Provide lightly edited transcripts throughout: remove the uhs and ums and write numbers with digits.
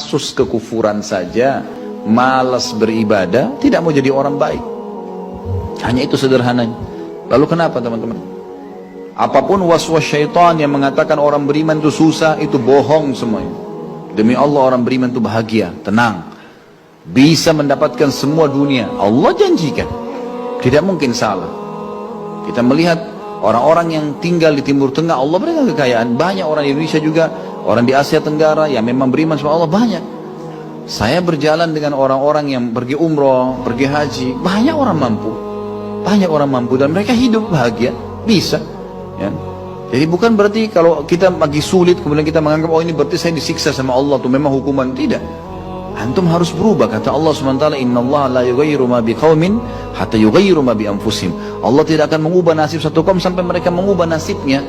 kasus kekufuran saja, malas beribadah, tidak mau jadi orang baik. Hanya itu sederhananya. Lalu kenapa teman-teman? Apapun waswas syaitan yang mengatakan orang beriman itu susah, itu bohong semuanya. Demi Allah orang beriman itu bahagia, tenang, bisa mendapatkan semua dunia. Allah janjikan, tidak mungkin salah. Kita melihat orang-orang yang tinggal di Timur Tengah, Allah berikan kekayaan. Banyak orang di Indonesia juga, orang di Asia Tenggara yang memang beriman sama Allah banyak. Saya berjalan dengan orang-orang yang pergi umroh, pergi haji, banyak orang mampu. Banyak orang mampu dan mereka hidup bahagia, bisa. Ya. Jadi bukan berarti kalau kita lagi sulit kemudian kita menganggap oh ini berarti saya disiksa sama Allah tuh memang hukuman. Tidak. Antum harus berubah. Kata Allah SWT, innallaha la yughayyiru ma biqaumin hatta yughayyiru ma bi anfusihim. Allah tidak akan mengubah nasib satu kaum sampai mereka mengubah nasibnya.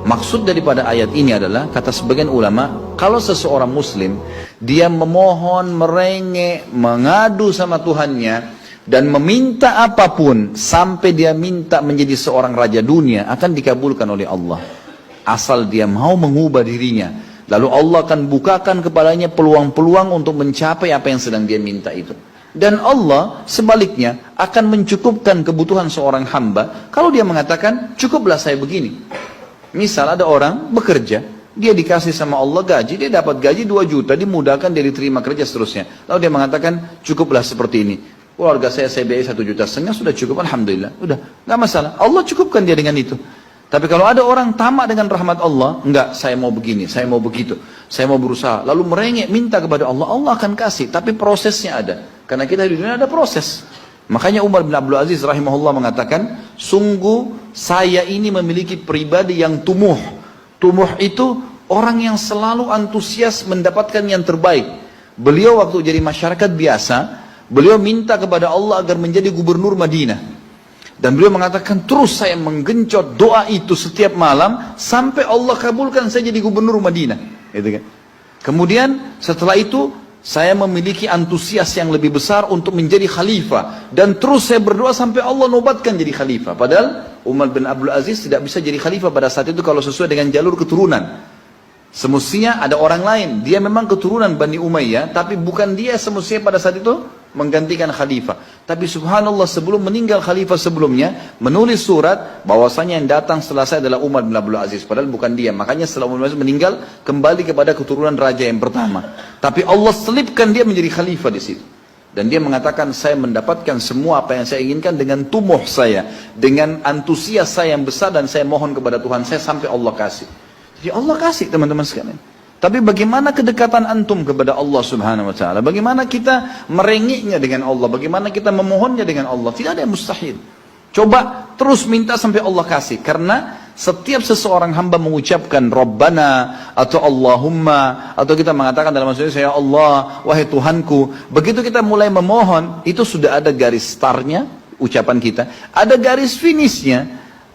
Maksud daripada ayat ini adalah, kata sebagian ulama, kalau seseorang muslim dia memohon, merengek, mengadu sama Tuhannya dan meminta apapun sampai dia minta menjadi seorang raja dunia, akan dikabulkan oleh Allah asal dia mau mengubah dirinya. Lalu Allah akan bukakan kepadanya peluang-peluang untuk mencapai apa yang sedang dia minta itu. Dan Allah sebaliknya akan mencukupkan kebutuhan seorang hamba kalau dia mengatakan cukuplah saya begini. Misal ada orang bekerja, dia dikasih sama Allah gaji, dia dapat gaji 2 juta, dimudahkan, dia diterima kerja seterusnya. Lalu dia mengatakan cukuplah seperti ini. Keluarga saya biayai 1,5 juta, sudah cukup, alhamdulillah, udah, nggak masalah. Allah cukupkan dia dengan itu. Tapi kalau ada orang tamak dengan rahmat Allah, enggak, saya mau begini, saya mau begitu, saya mau berusaha, lalu merengek minta kepada Allah, Allah akan kasih, tapi prosesnya ada. Karena kita di dunia ada proses. Makanya Umar bin Abdul Aziz rahimahullah mengatakan, sungguh saya ini memiliki pribadi yang tumuh. Tumuh itu orang yang selalu antusias mendapatkan yang terbaik. Beliau waktu jadi masyarakat biasa, beliau minta kepada Allah agar menjadi gubernur Madinah. Dan beliau mengatakan, terus saya menggencot doa itu setiap malam, sampai Allah kabulkan saya jadi gubernur Madinah. Gitu kan? Kemudian setelah itu, saya memiliki antusias yang lebih besar untuk menjadi khalifah. Dan terus saya berdoa sampai Allah nobatkan jadi khalifah. Padahal Umar bin Abdul Aziz tidak bisa jadi khalifah pada saat itu kalau sesuai dengan jalur keturunan. Semestinya ada orang lain. Dia memang keturunan Bani Umayyah, tapi bukan dia semestinya pada saat itu menggantikan khalifah. Tapi subhanallah sebelum meninggal khalifah sebelumnya menulis surat bahwasanya yang datang setelah saya adalah Umar bin Abdul Aziz, padahal bukan dia. Makanya setelah Umar bin Abdul Aziz meninggal kembali kepada keturunan raja yang pertama. Tapi Allah selipkan dia menjadi khalifah di situ. Dan dia mengatakan, saya mendapatkan semua apa yang saya inginkan dengan tumuh saya, dengan antusias saya yang besar, dan saya mohon kepada Tuhan saya sampai Allah kasih. Jadi Allah kasih teman-teman sekalian. Tapi bagaimana kedekatan antum kepada Allah subhanahu wa ta'ala? Bagaimana kita merengeknya dengan Allah? Bagaimana kita memohonnya dengan Allah? Tidak ada yang mustahil. Coba terus minta sampai Allah kasih. Karena setiap seseorang hamba mengucapkan Rabbana atau Allahumma, atau kita mengatakan dalam maksudnya saya Allah, wahai Tuhanku. Begitu kita mulai memohon, itu sudah ada garis startnya ucapan kita. Ada garis finishnya.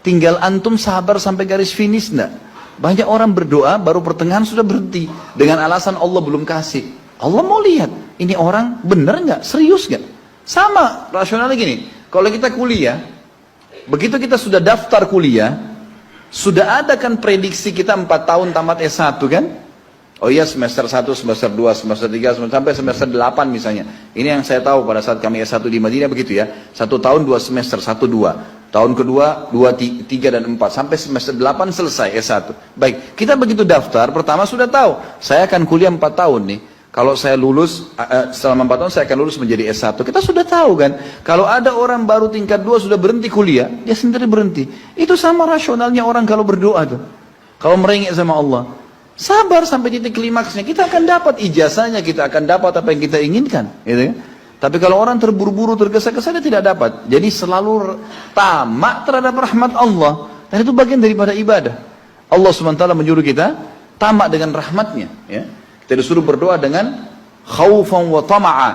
Tinggal antum sabar sampai garis finish enggak? Banyak orang berdoa baru pertengahan sudah berhenti dengan alasan Allah belum kasih. Allah mau lihat ini orang benar nggak, serius nggak. Sama rasionalnya gini, kalau kita kuliah, begitu kita sudah daftar kuliah, sudah ada kan prediksi kita 4 tahun tamat S1 kan? Oh iya, semester 1, semester 2, semester 3, sampai semester 8 misalnya. Ini yang saya tahu pada saat kami S1 di Madinah begitu ya. 1 tahun 2 semester, 1, 2. Tahun kedua, 2, 3, dan 4. Sampai semester 8 selesai S1. Baik, kita begitu daftar, pertama sudah tahu. Saya akan kuliah 4 tahun nih. Kalau saya lulus, selama 4 tahun saya akan lulus menjadi S1. Kita sudah tahu kan. Kalau ada orang baru tingkat 2 sudah berhenti kuliah, dia sendiri berhenti. Itu sama rasionalnya orang kalau berdoa tuh. Kalau merengek sama Allah. Sabar sampai titik klimaksnya. Kita akan dapat ijazahnya, kita akan dapat apa yang kita inginkan. Gitu kan? Tapi kalau orang terburu-buru, tergesa-gesa, dia tidak dapat. Jadi selalu tamak terhadap rahmat Allah. Dan itu bagian daripada ibadah. Allah SWT menyuruh kita tamak dengan rahmatnya. Ya. Kita disuruh berdoa dengan khaufan wa tama'a.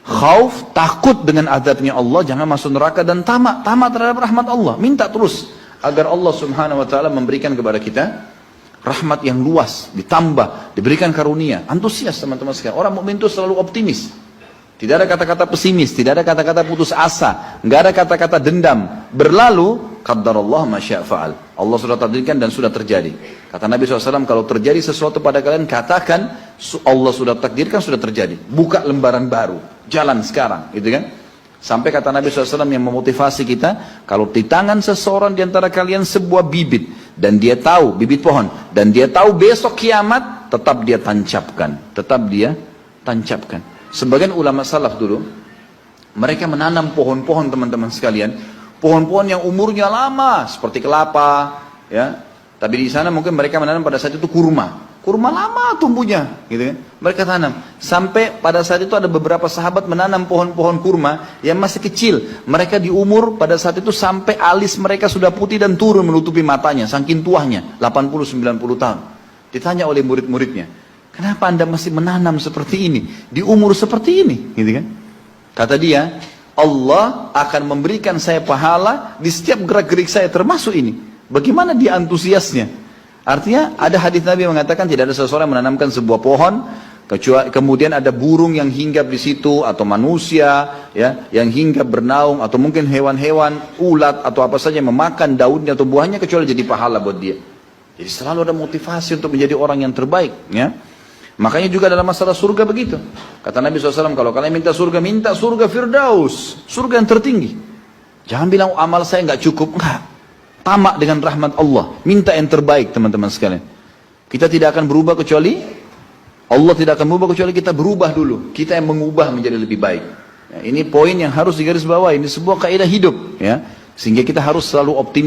Khauf, takut dengan azabnya Allah, jangan masuk neraka, dan tamak terhadap rahmat Allah. Minta terus agar Allah SWT memberikan kepada kita rahmat yang luas, ditambah, diberikan karunia. Antusias teman-teman sekalian. Orang mukmin itu selalu optimis. Tidak ada kata-kata pesimis, tidak ada kata-kata putus asa, nggak ada kata-kata dendam. Berlalu, qaddarallah ma syaa fa'al. Allah sudah takdirkan dan sudah terjadi. Kata Nabi SAW, kalau terjadi sesuatu pada kalian, katakan Allah sudah takdirkan, sudah terjadi. Buka lembaran baru, jalan sekarang, gitu kan? Sampai kata Nabi SAW yang memotivasi kita, kalau di tangan seseorang di antara kalian sebuah bibit, dan dia tahu, bibit pohon, dan dia tahu besok kiamat, tetap dia tancapkan. Tetap dia tancapkan. Sebagian ulama salaf dulu, mereka menanam pohon-pohon teman-teman sekalian, pohon-pohon yang umurnya lama, seperti kelapa, ya. Tapi di sana mungkin mereka menanam pada saat itu kurma. Kurma lama tumbuhnya, gitu kan? Mereka tanam. Sampai pada saat itu ada beberapa sahabat menanam pohon-pohon kurma yang masih kecil. Mereka di umur pada saat itu sampai alis mereka sudah putih dan turun menutupi matanya, saking tuahnya, 80-90 tahun. Ditanya oleh murid-muridnya, kenapa anda masih menanam seperti ini, di umur seperti ini, gitu kan? Kata dia, Allah akan memberikan saya pahala di setiap gerak-gerik saya, termasuk ini. Bagaimana dia antusiasnya? Artinya ada hadis Nabi mengatakan tidak ada seseorang yang menanamkan sebuah pohon kecuali kemudian ada burung yang hinggap di situ atau manusia ya yang hinggap bernaung atau mungkin hewan-hewan ulat atau apa saja yang memakan daunnya atau buahnya kecuali jadi pahala buat dia. Jadi selalu ada motivasi untuk menjadi orang yang terbaik ya. Makanya juga dalam masalah surga begitu. Kata Nabi SAW, kalau kalian minta surga Firdaus, surga yang tertinggi. Jangan bilang amal saya nggak cukup, enggak. Tamak dengan rahmat Allah, minta yang terbaik teman-teman sekalian. Kita tidak akan berubah kecuali Allah tidak akan berubah kecuali kita berubah dulu. Kita yang mengubah menjadi lebih baik. Ya, ini poin yang harus digarisbawahi. Ini sebuah kaidah hidup, ya. Sehingga kita harus selalu optimis.